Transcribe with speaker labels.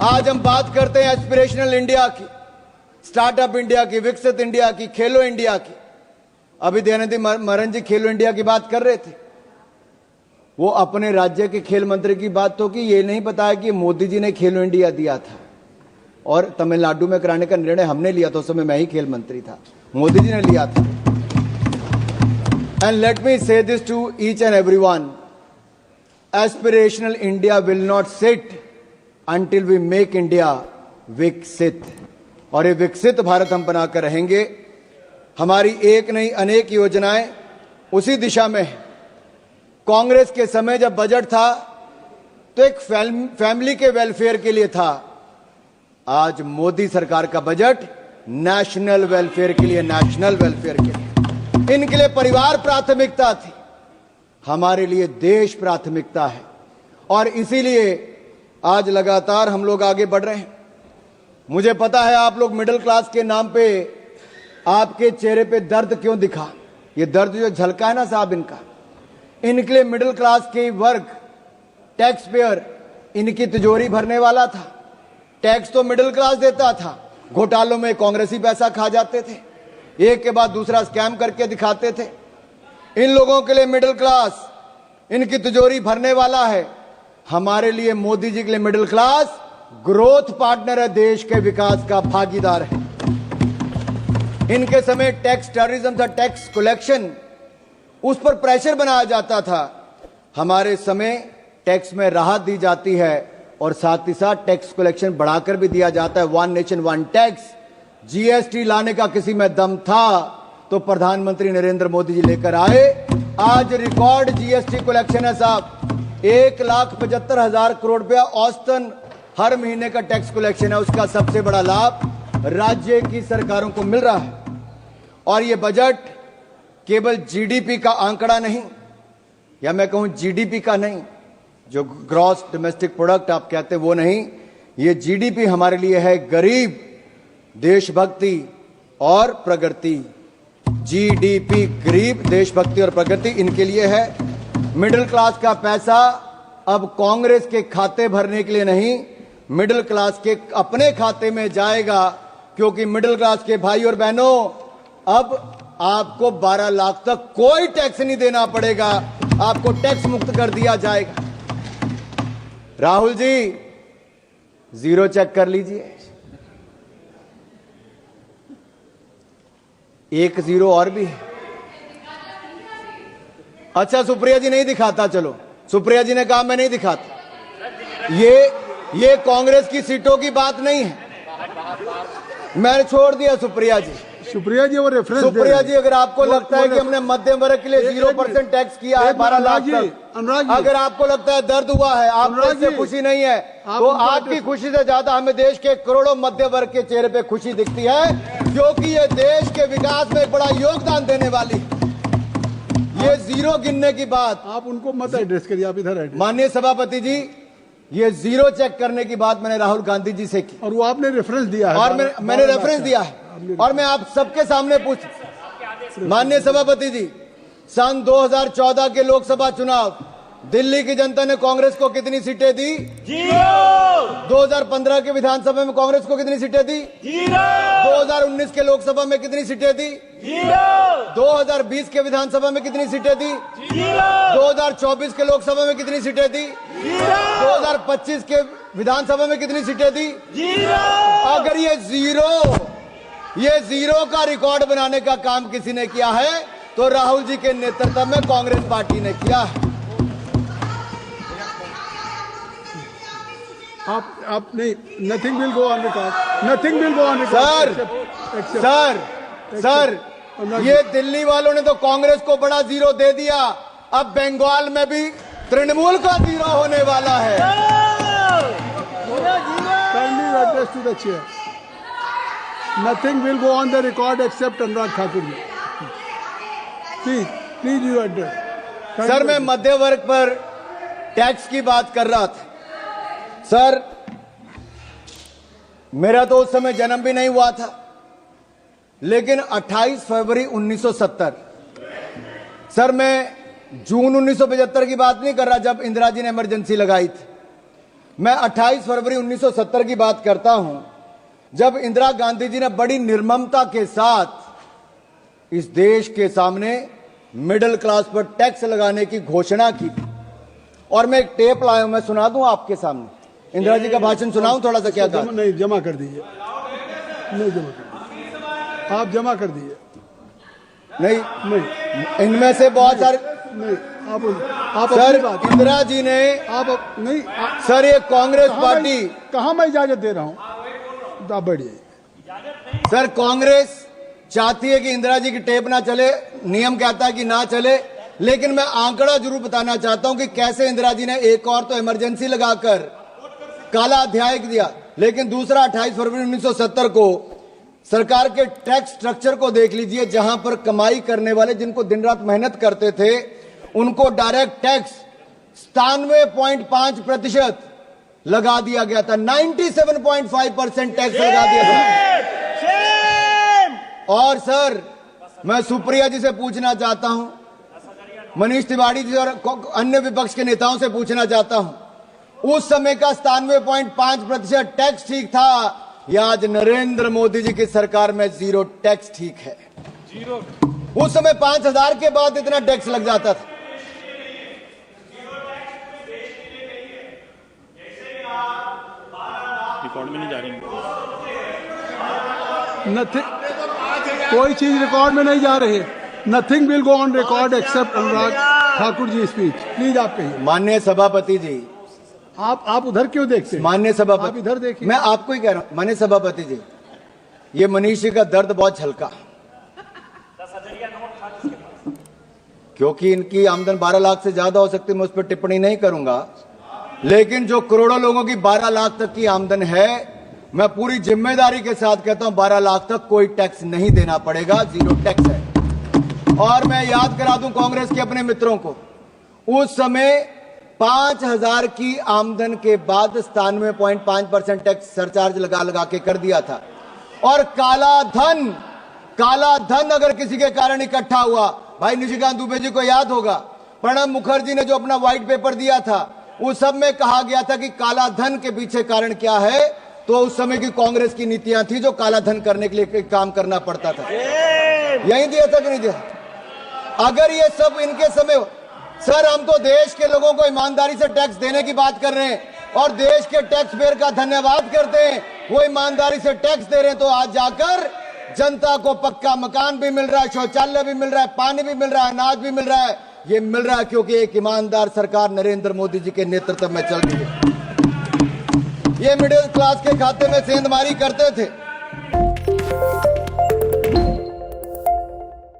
Speaker 1: आज हम बात करते हैं एस्पिरेशनल इंडिया की, स्टार्टअप इंडिया की, विकसित इंडिया की, खेलो इंडिया की। अभी दयानिधि मारन जी खेलो इंडिया की बात कर रहे थे। वो अपने राज्य के खेल मंत्री की बात तो की, ये नहीं बताया कि मोदी जी ने खेलो इंडिया दिया था और तमिलनाडु में कराने का निर्णय हमने लिया था। उस समय मैं ही खेल मंत्री था, मोदी जी ने लिया था। And let me say this to each and everyone, aspirational India will not sit until we make India विकसित। और ये विकसित भारत हम बनाकर रहेंगे। हमारी एक नहीं अनेक योजनाएं उसी दिशा में है। कांग्रेस के समय जब बजट था तो एक फैमिली के वेलफेयर के लिए था। आज मोदी सरकार का बजट नेशनल वेलफेयर के लिए, नेशनल वेलफेयर के लिए। इनके लिए परिवार प्राथमिकता थी, हमारे लिए देश प्राथमिकता है। और इसीलिए आज लगातार हम लोग आगे बढ़ रहे हैं। मुझे पता है आप लोग मिडिल क्लास के नाम पे, आपके चेहरे पे दर्द क्यों दिखा। ये दर्द जो झलका है ना साहब इनका, इनके लिए मिडिल क्लास के वर्ग, टैक्स पेयर, इनकी तिजोरी भरने वाला था। टैक्स तो मिडिल क्लास देता था, घोटालों में कांग्रेसी पैसा खा जाते थे, एक के बाद दूसरा स्कैम करके दिखाते थे। इन लोगों के लिए मिडिल क्लास इनकी तिजोरी भरने वाला है। हमारे लिए मोदी जी के लिए मिडिल क्लास ग्रोथ पार्टनर है, देश के विकास का भागीदार है। इनके समय टैक्स टेररिज्म था, टैक्स कलेक्शन, उस पर प्रेशर बनाया जाता था। हमारे समय टैक्स में राहत दी जाती है और साथ ही साथ टैक्स कलेक्शन बढ़ाकर भी दिया जाता है। One nation one tax, GST लाने का किसी में दम था तो प्रधानमंत्री नरेंद्र मोदी जी लेकर आए। आज रिकॉर्ड जीएसटी कलेक्शन है साहब, 1,75,000 करोड़ रुपया औसतन हर महीने का टैक्स कलेक्शन है। उसका सबसे बड़ा लाभ राज्य की सरकारों को मिल रहा है। और यह बजट केवल जीडीपी का आंकड़ा नहीं, या मैं कहूं जीडीपी का नहीं, जो ग्रॉस डोमेस्टिक प्रोडक्ट आप कहते हैं वो नहीं, ये जीडीपी हमारे लिए है गरीब, देशभक्ति और प्रगति। जीडीपी गरीब, देशभक्ति और प्रगति इनके लिए है। मिडिल क्लास का पैसा अब कांग्रेस के खाते भरने के लिए नहीं, मिडिल क्लास के अपने खाते में जाएगा। क्योंकि मिडिल क्लास के भाई और बहनों, अब आपको 12 लाख तक कोई टैक्स नहीं देना पड़ेगा, आपको टैक्स मुक्त कर दिया जाएगा। राहुल जी जीरो चेक कर लीजिए, 1 जीरो और भी है। अच्छा सुप्रिया जी नहीं दिखाता, चलो सुप्रिया जी ने कहा मैं नहीं दिखाता। ये कांग्रेस की सीटों की बात नहीं है, मैंने छोड़ दिया सुप्रिया जी।
Speaker 2: सुप्रिया जी वो रेफरेंस,
Speaker 1: सुप्रिया जी अगर आपको लगता है कि हमने मध्यम वर्ग के लिए 0% टैक्स किया है 12 लाख तक, अगर आपको लगता है दर्द हुआ है, आपको इससे खुशी नहीं है, तो आपकी खुशी से ज्यादा हमें देश के करोड़ों मध्य वर्ग के चेहरे पे खुशी दिखती है, क्योंकि ये देश के विकास में एक बड़ा योगदान देने वाली। ये जीरो गिनने की बात
Speaker 2: आप उनको मत एड्रेस करिए, आप इधर एड्रेस।
Speaker 1: माननीय सभापति जी, ये जीरो चेक करने की बात मैंने राहुल गांधी जी से की
Speaker 2: और वो आपने रेफरेंस दिया है,
Speaker 1: और मैंने रेफरेंस दिया है। और मैं आप सबके सामने माननीय सभापति जी, सन 2014 के लोकसभा चुनाव, दिल्ली की जनता ने कांग्रेस को कितनी सीटें दी?
Speaker 3: 0।
Speaker 1: 2015 के विधानसभा में कांग्रेस को कितनी सीटें दी?
Speaker 3: 0।
Speaker 1: 2019 के लोकसभा में कितनी सीटें दी?
Speaker 3: 0।
Speaker 1: 2020 के विधानसभा में कितनी सीटें दी?
Speaker 3: 0।
Speaker 1: 2024 के लोकसभा में कितनी सीटें दी? 2025 के विधानसभा में कितनी सीटें दी?
Speaker 3: 0।
Speaker 1: अगर ये जीरो का रिकॉर्ड बनाने का काम किसी ने किया है तो राहुल जी के नेतृत्व में कांग्रेस पार्टी ने किया है।
Speaker 2: आप नहीं, nothing will go on record, nothing will go on record.
Speaker 1: Sir, ये दिल्ली वालों ने तो कांग्रेस को बड़ा जीरो दे दिया, अब बंगाल में भी तृणमूल का जीरो होने वाला है।
Speaker 2: Kindly address to the chair, nothing will go on the record except Anurag Thakur ji. Please you address.
Speaker 1: Sir, मैं मध्य वर्ग पर टैक्स की बात कर रहा था। सर, मेरा तो उस समय जन्म भी नहीं हुआ था, लेकिन 28 फरवरी 1970, सर मैं जून 1975 की बात नहीं कर रहा जब इंदिरा जी ने इमरजेंसी लगाई थी। मैं 28 फरवरी 1970 की बात करता हूं, जब इंदिरा गांधी जी ने बड़ी निर्ममता के साथ इस देश के सामने मिडिल क्लास पर टैक्स लगाने की घोषणा की थी। और मैं एक टेप लाया हूं, मैं सुना दूं आपके सामने। इंदिरा जी का भाषण सुनाऊं थोड़ा सा? क्या कहा?
Speaker 2: नहीं, जमा कर दीजिए। नहीं जमा कर दीजिए, आप जमा कर दीजिए।
Speaker 1: नहीं, इनमें से बहुत सारे
Speaker 2: नहीं, आप
Speaker 1: सर,
Speaker 2: अपनी बात
Speaker 1: इंदिरा जी ने
Speaker 2: नहीं
Speaker 1: सर, ये कांग्रेस पार्टी,
Speaker 2: कहां मैं इजाजत दे रहा हूं? आप बढ़िए।
Speaker 1: सर कांग्रेस चाहती है कि इंदिरा जी की टेप ना चले, नियम कहता है कि ना चले, लेकिन मैं आंकड़ा जरूर बताना चाहता हूं कि कैसे इंदिरा जी ने एक और तो इमरजेंसी लगाकर काला अध्याय दिया, लेकिन दूसरा 28 फरवरी 1970 को सरकार के टैक्स स्ट्रक्चर को देख लीजिए, जहां पर कमाई करने वाले जिनको दिन रात मेहनत करते थे उनको डायरेक्ट टैक्स 97.5% लगा दिया गया था। 97.5% टैक्स लगा दिया था। और सर, मैं सुप्रिया जी से पूछना चाहता हूं, मनीष तिवारी जी और अन्य विपक्ष के नेताओं से पूछना चाहता हूं, उस समय का 97.5% टैक्स ठीक था या आज नरेंद्र मोदी जी की सरकार में जीरो टैक्स ठीक है? उस समय 5000 के बाद इतना टैक्स लग जाता था।
Speaker 4: रिकॉर्ड में नहीं जा रही।
Speaker 2: कोई चीज रिकॉर्ड में नहीं जा रही है। Nothing will go on record except Anurag Thakur ji speech. Please आप कहिए।
Speaker 1: माननीय सभापति जी,
Speaker 2: आप उधर क्यों देखते हैं?
Speaker 1: माननीय सभापति,
Speaker 2: आप इधर देखिए।
Speaker 1: मैं आपको ही कह रहा हूं माननीय सभापति जी, ये मनीष जी का दर्द बहुत झलका, क्योंकि इनकी आमदन 12 लाख से ज्यादा हो सकती है, मैं उस पर टिप्पणी नहीं करूंगा, लेकिन जो करोड़ों लोगों की 12 लाख तक की आमदन है, मैं पूरी जिम्मेदारी के साथ कहता हूं 12 लाख तक कोई टैक्स नहीं देना पड़ेगा, जीरो टैक्स है। और मैं याद करा दूं कांग्रेस के अपने मित्रों को, उस समय 5000 की आमदन के बाद 97.5% टैक्स सरचार्ज लगा के कर दिया था। और काला धन अगर किसी के कारण इकट्ठा हुआ, भाई निशिकांत दुबे जी को याद होगा, प्रणब मुखर्जी ने जो अपना व्हाइट पेपर दिया था, उस सब में कहा गया था कि काला धन के पीछे कारण क्या है, तो उस समय की कांग्रेस की नीतियां थी जो काला धन करने के लिए काम करना पड़ता था। यही दिया था कि नहीं दिया? अगर ये सब इनके समय, सर हम तो देश के लोगों को ईमानदारी से टैक्स देने की बात कर रहे हैं और देश के टैक्स पेयर का धन्यवाद करते हैं, वो ईमानदारी से टैक्स दे रहे हैं, तो आज जाकर जनता को पक्का मकान भी मिल रहा है, शौचालय भी मिल रहा है, पानी भी मिल रहा है, अनाज भी मिल रहा है। ये मिल रहा है क्योंकि एक ईमानदार सरकार नरेंद्र मोदी जी के नेतृत्व में चल रही है। ये मिडिल क्लास के खाते में सेंधमारी करते थे।